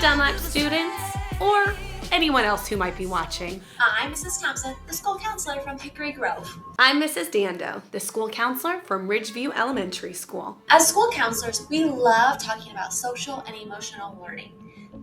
Dunlap students, or anyone else who might be watching. I'm Mrs. Thompson, the school counselor from Hickory Grove. I'm Mrs. Dando, the school counselor from Ridgeview Elementary School. As school counselors, we love talking about social and emotional learning.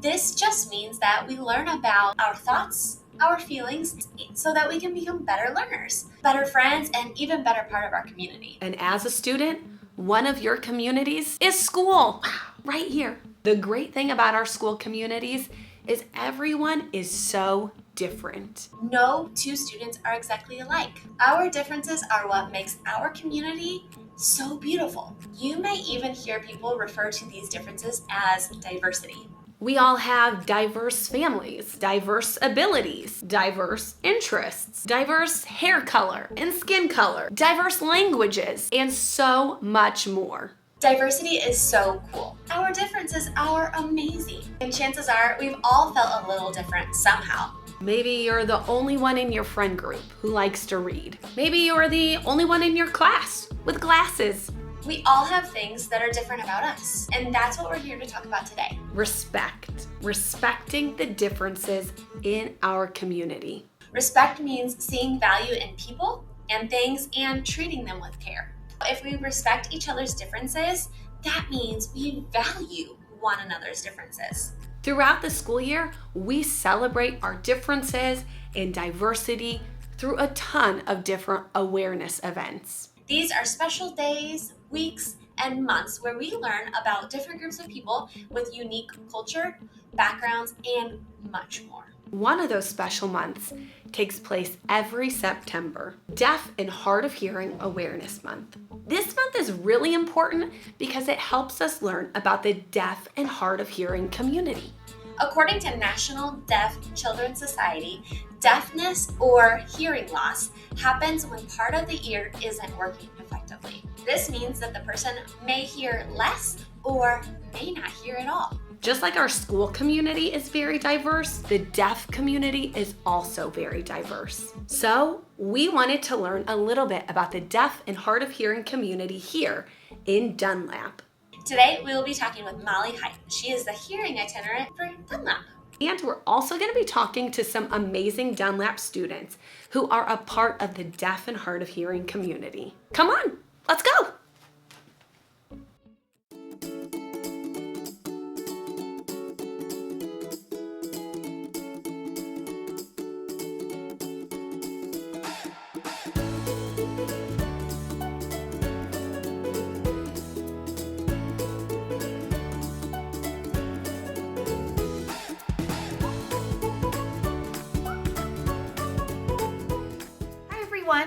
This just means that we learn about our thoughts, our feelings, so that we can become better learners, better friends, and even better part of our community. And as a student, one of your communities is school, right here. The great thing about our school communities is everyone is so different. No two students are exactly alike. Our differences are what makes our community so beautiful. You may even hear people refer to these differences as diversity. We all have diverse families, diverse abilities, diverse interests, diverse hair color and skin color, diverse languages, and so much more. Diversity is so cool. Our differences are amazing. And chances are we've all felt a little different somehow. Maybe you're the only one in your friend group who likes to read. Maybe you're the only one in your class with glasses. We all have things that are different about us, and that's what we're here to talk about today. Respect. Respecting the differences in our community. Respect means seeing value in people and things and treating them with care. If we respect each other's differences, that means we value one another's differences. Throughout the school year, we celebrate our differences and diversity through a ton of different awareness events. These are special days, weeks, and months where we learn about different groups of people with unique culture, backgrounds, and much more. One of those special months takes place every September, Deaf and Hard of Hearing Awareness Month. This month is really important because it helps us learn about the deaf and hard of hearing community. According to National Deaf Children's Society, deafness or hearing loss happens when part of the ear isn't working effectively. This means that the person may hear less or may not hear at all. Just like our school community is very diverse, the deaf community is also very diverse. So we wanted to learn a little bit about the deaf and hard of hearing community here in Dunlap. Today, we will be talking with Molly Height. She is the hearing itinerant for Dunlap. And we're also going to be talking to some amazing Dunlap students who are a part of the deaf and hard of hearing community. Come on, let's go.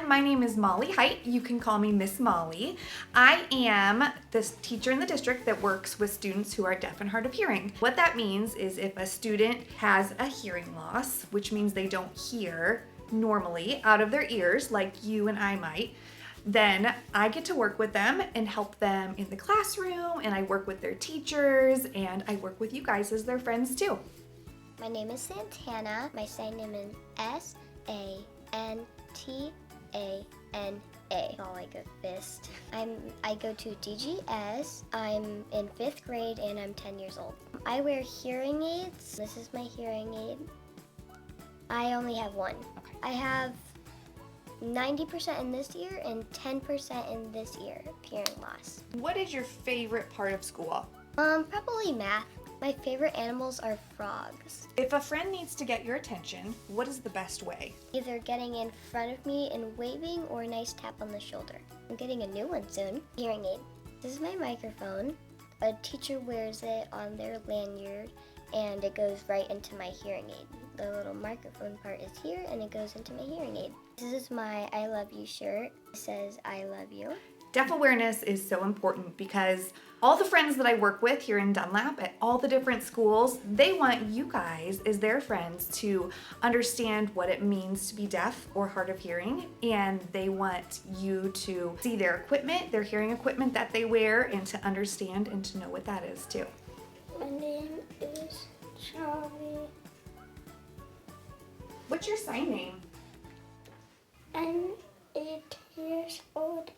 My name is Molly Height. You can call me Miss Molly. I am the teacher in the district that works with students who are deaf and hard of hearing. What that means is if a student has a hearing loss, which means they don't hear normally out of their ears like you and I might, then I get to work with them and help them in the classroom, and I work with their teachers, and I work with you guys as their friends too. My name is Santana. My sign name is S-A-N-T-A-N-A. All like a fist. I go to DGS. I'm in 5th grade and I'm 10 years old. I wear hearing aids. This is my hearing aid. I only have one. Okay. I have 90% in this ear and 10% in this ear of hearing loss. What is your favorite part of school? Probably math. My favorite animals are frogs. If a friend needs to get your attention, what is the best way? Either getting in front of me and waving or a nice tap on the shoulder. I'm getting a new one soon. Hearing aid. This is my microphone. A teacher wears it on their lanyard and it goes right into my hearing aid. The little microphone part is here and it goes into my hearing aid. This is my I love you shirt. It says I love you. Deaf awareness is so important because all the friends that I work with here in Dunlap at all the different schools, they want you guys as their friends to understand what it means to be deaf or hard of hearing, and they want you to see their equipment, their hearing equipment that they wear, and to understand and to know what that is too. My name is Charlie. What's your sign name? I'm 8 years old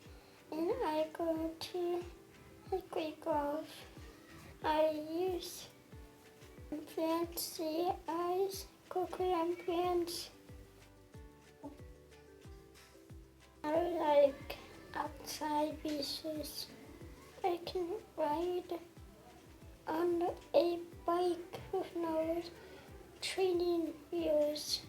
and I go to Hickory Grove. I use Fancy eyes, cochlear implants. I like outside because I can ride on a bike with no training wheels.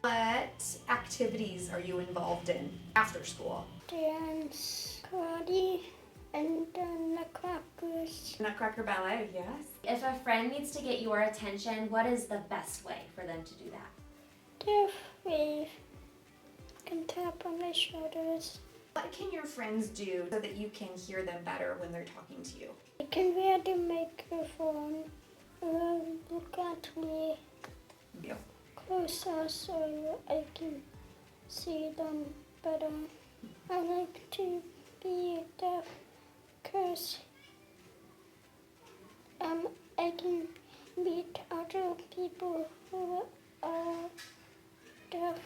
What activities are you involved in after school? Dance, karate, and nutcrackers. Nutcracker ballet, yes. If a friend needs to get your attention, what is the best way for them to do that? Deaf wave, can tap on my shoulders. What can your friends do so that you can hear them better when they're talking to you? I can wear the microphone, look at me Yeah. closer so I can see them better. I like to be deaf because I can meet other people who are deaf.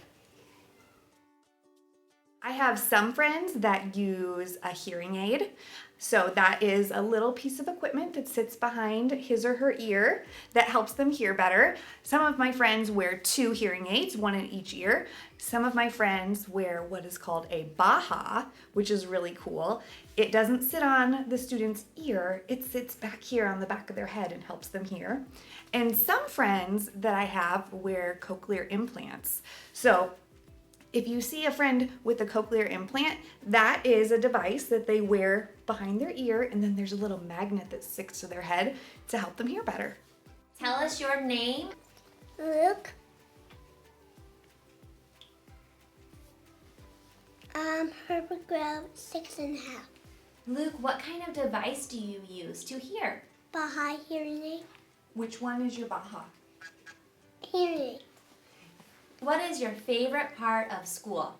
I have some friends that use a hearing aid. So that is a little piece of equipment that sits behind his or her ear that helps them hear better. Some of my friends wear 2 hearing aids, 1 in each ear. Some of my friends wear what is called a baha, which is really cool. It doesn't sit on the student's ear, it sits back here on the back of their head and helps them hear. And some friends that I have wear cochlear implants. So if you see a friend with a cochlear implant, that is a device that they wear behind their ear, and then there's a little magnet that sticks to their head to help them hear better. Tell us your name. Luke. Herbert Grove, 6.5. Luke, what kind of device do you use to hear? Baha hearing aid. Which one is your baha? Hearing aid. What is your favorite part of school?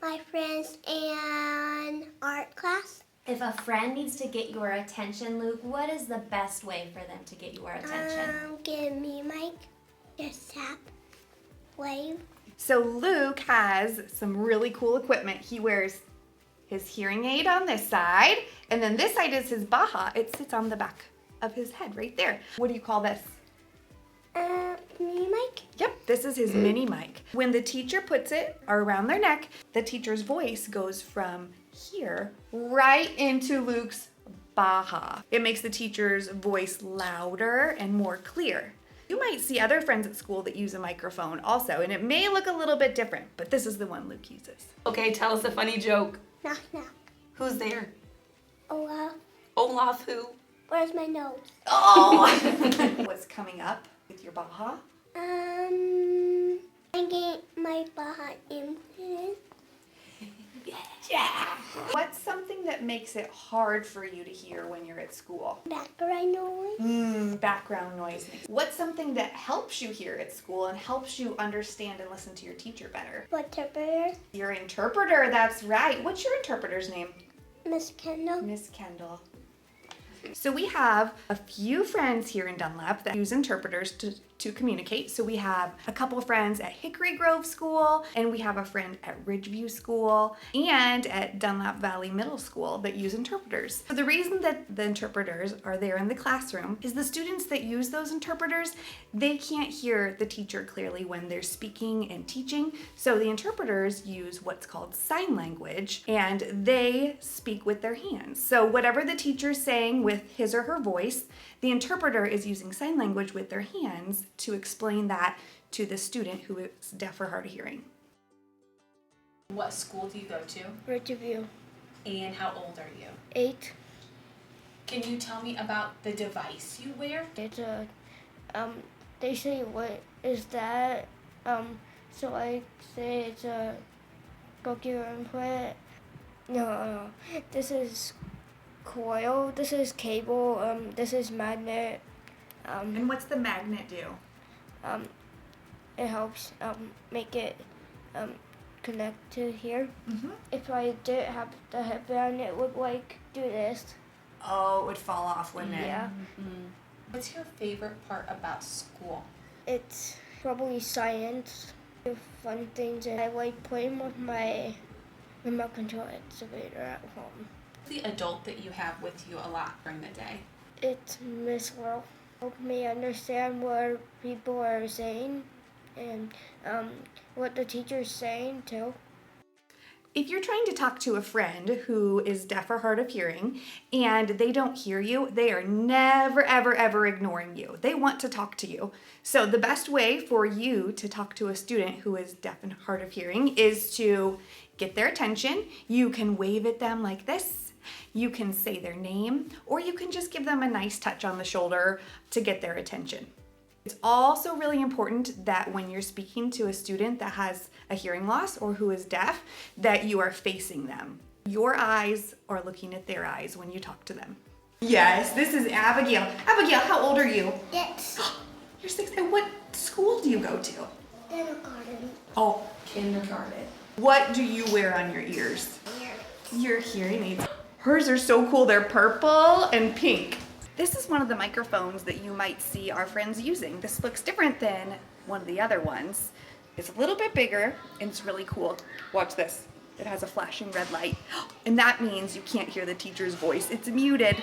My friends and art class. If a friend needs to get your attention, Luke, what is the best way for them to get your attention? Give me a mic. Just tap. Wave. So Luke has some really cool equipment. He wears his hearing aid on this side, and then this side is his baha. It sits on the back of his head right there. What do you call this? Mini mic. Yep, this is his mini mic. When the teacher puts it around their neck, the teacher's voice goes from here right into Luke's baha. It makes the teacher's voice louder and more clear. You might see other friends at school that use a microphone also, and it may look a little bit different, but this is the one Luke uses. Okay, tell us a funny joke. Knock, knock. Who's there? Olaf, Olaf who? where's my nose? Oh! What's coming up with your baha? I get my Baha implant. Yeah! What's something that makes it hard for you to hear when you're at school? Background noise. Background noise. What's something that helps you hear at school and helps you understand and listen to your teacher better? Interpreter. Your interpreter, that's right. What's your interpreter's name? Miss Kendall. Miss Kendall. So we have a few friends here in Dunlap that use interpreters to communicate. So we have a couple of friends at Hickory Grove School, and we have a friend at Ridgeview School and at Dunlap Valley Middle School that use interpreters. So the reason that the interpreters are there in the classroom is the students that use those interpreters, they can't hear the teacher clearly when they're speaking and teaching. So the interpreters use what's called sign language, and they speak with their hands. So whatever the teacher's saying with his or her voice, the interpreter is using sign language with their hands to explain that to the student who is deaf or hard of hearing. What school do you go to? Ridgeview. And how old are you? 8. Can you tell me about the device you wear? It's a, they say, what is that? So I say it's a cochlear implant. No, this is coil, this is cable, this is magnet. And what's the magnet do? It helps make it connect to here. Mm-hmm. If I didn't have the headband, it would do this. Oh, it would fall off, wouldn't it? Yeah. What's your favorite part about school? It's probably science. The fun things, and I like playing with my remote control excavator at home. The adult that you have with you a lot during the day. It's Miss World. Help me understand what people are saying and what the teacher's saying too. If you're trying to talk to a friend who is deaf or hard of hearing and they don't hear you, they are never, ever, ever ignoring you. They want to talk to you. So the best way for you to talk to a student who is deaf and hard of hearing is to get their attention. You can wave at them like this. You can say their name, or you can just give them a nice touch on the shoulder to get their attention. It's also really important that when you're speaking to a student that has a hearing loss or who is deaf, that you are facing them. Your eyes are looking at their eyes when you talk to them. Yes, this is Abigail. Abigail, how old are you? 6. You're 6. And what school do you go to? Kindergarten. Oh, kindergarten. What do you wear on your ears? Your hearing aids. Hers are so cool. They're purple and pink. This is one of the microphones that you might see our friends using. This looks different than one of the other ones. It's a little bit bigger and it's really cool. Watch this. It has a flashing red light. And that means you can't hear the teacher's voice. It's muted.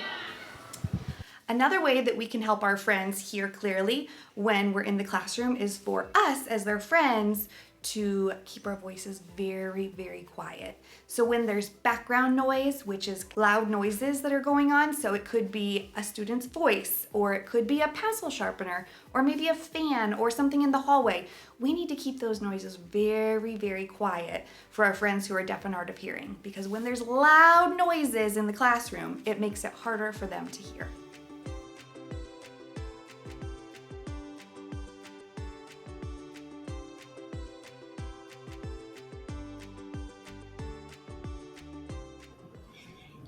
Another way that we can help our friends hear clearly when we're in the classroom is for us as their friends to keep our voices very, very quiet. So when there's background noise, which is loud noises that are going on, so it could be a student's voice, or it could be a pencil sharpener, or maybe a fan, or something in the hallway, we need to keep those noises very, very quiet for our friends who are deaf and hard of hearing, because when there's loud noises in the classroom, it makes it harder for them to hear.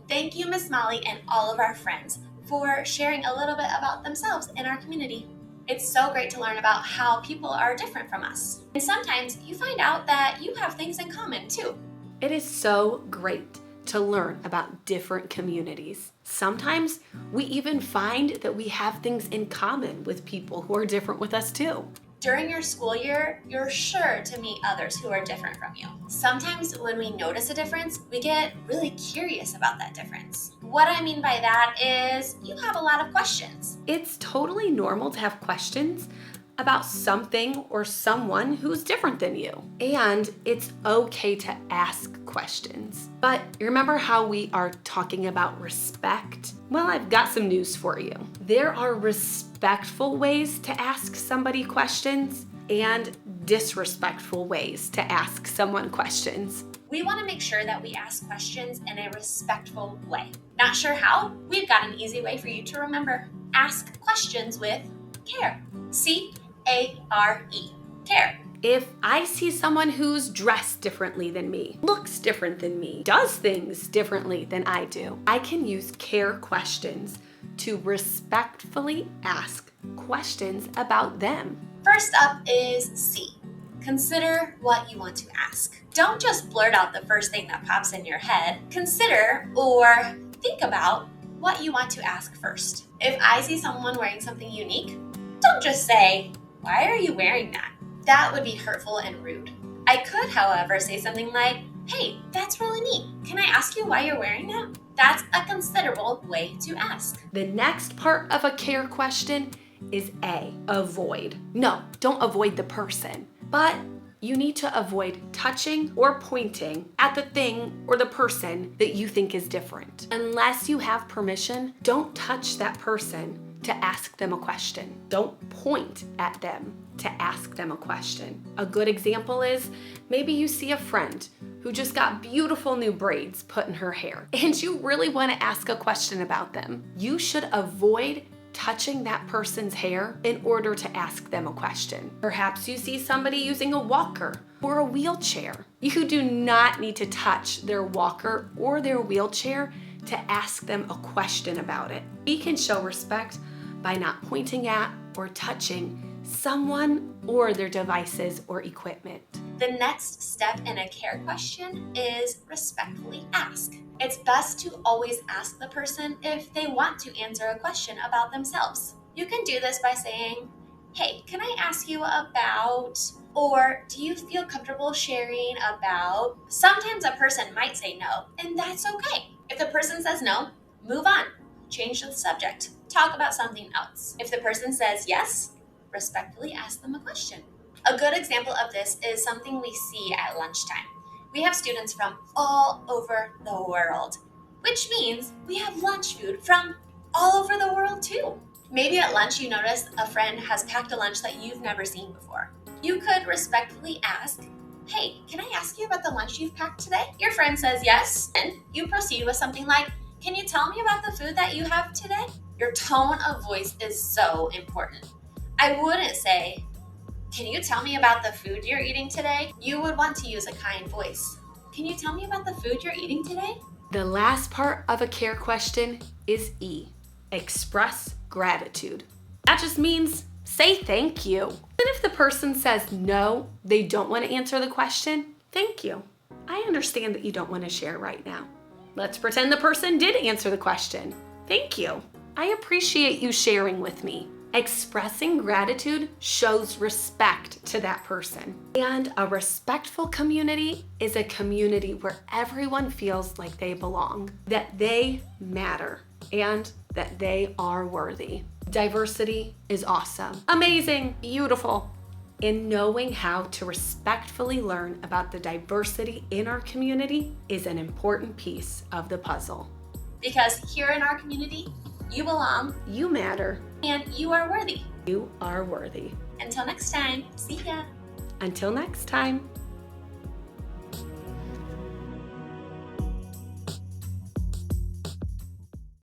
Thank you, Miss Molly, and all of our friends for sharing a little bit about themselves in our community. It's so great to learn about how people are different from us. And sometimes you find out that you have things in common too. It is so great to learn about different communities. Sometimes we even find that we have things in common with people who are different with us too. During your school year, you're sure to meet others who are different from you. Sometimes when we notice a difference, we get really curious about that difference. What I mean by that is you have a lot of questions. It's totally normal to have questions about something or someone who's different than you. And it's okay to ask questions. But you remember how we are talking about respect? Well, I've got some news for you. There are respectful ways to ask somebody questions and disrespectful ways to ask someone questions. We want to make sure that we ask questions in a respectful way. Not sure how? We've got an easy way for you to remember. Ask questions with care. C-A-R-E. Care. If I see someone who's dressed differently than me, looks different than me, does things differently than I do, I can use care questions to respectfully ask questions about them. First up is C. Consider what you want to ask. Don't just blurt out the first thing that pops in your head. Consider or think about what you want to ask first. If I see someone wearing something unique, don't just say, "Why are you wearing that?" That would be hurtful and rude. I could, however, say something like, "Hey, that's really neat. Can I ask you why you're wearing that?" That's a considerable way to ask. The next part of a care question is A, avoid. No, don't avoid the person, but you need to avoid touching or pointing at the thing or the person that you think is different. Unless you have permission, don't touch that person to ask them a question. Don't point at them to ask them a question. A good example is maybe you see a friend who just got beautiful new braids put in her hair and you really want to ask a question about them. You should avoid touching that person's hair in order to ask them a question. Perhaps you see somebody using a walker or a wheelchair. You do not need to touch their walker or their wheelchair to ask them a question about it. We can show respect by not pointing at or touching someone or their devices or equipment. The next step in a care question is respectfully ask. It's best to always ask the person if they want to answer a question about themselves. You can do this by saying, "Hey, can I ask you about," or "Do you feel comfortable sharing about?" Sometimes a person might say no, and that's okay. If the person says no, move on. change the subject. Talk about something else. If the person says yes, respectfully ask them a question. A good example of this is something we see at lunchtime. We have students from all over the world, which means we have lunch food from all over the world too. Maybe at lunch you notice a friend has packed a lunch that you've never seen before. You could respectfully ask, "Hey, can I ask you about the lunch you've packed today?" Your friend says yes, and you proceed with something like, "Can you tell me about the food that you have today?" Your tone of voice is so important. I wouldn't say, "Can you tell me about the food you're eating today?" You would want to use a kind voice. "Can you tell me about the food you're eating today?" The last part of a care question is E, express gratitude. That just means say thank you. And if the person says no, they don't want to answer the question, thank you. I understand that you don't want to share right now. Let's pretend the person did answer the question. Thank you. I appreciate you sharing with me. Expressing gratitude shows respect to that person. And a respectful community is a community where everyone feels like they belong, that they matter, and that they are worthy. Diversity is awesome, amazing, beautiful. And knowing how to respectfully learn about the diversity in our community is an important piece of the puzzle. Because here in our community, you belong, You matter. and you are worthy. You are worthy. Until next time, see ya. Until next time.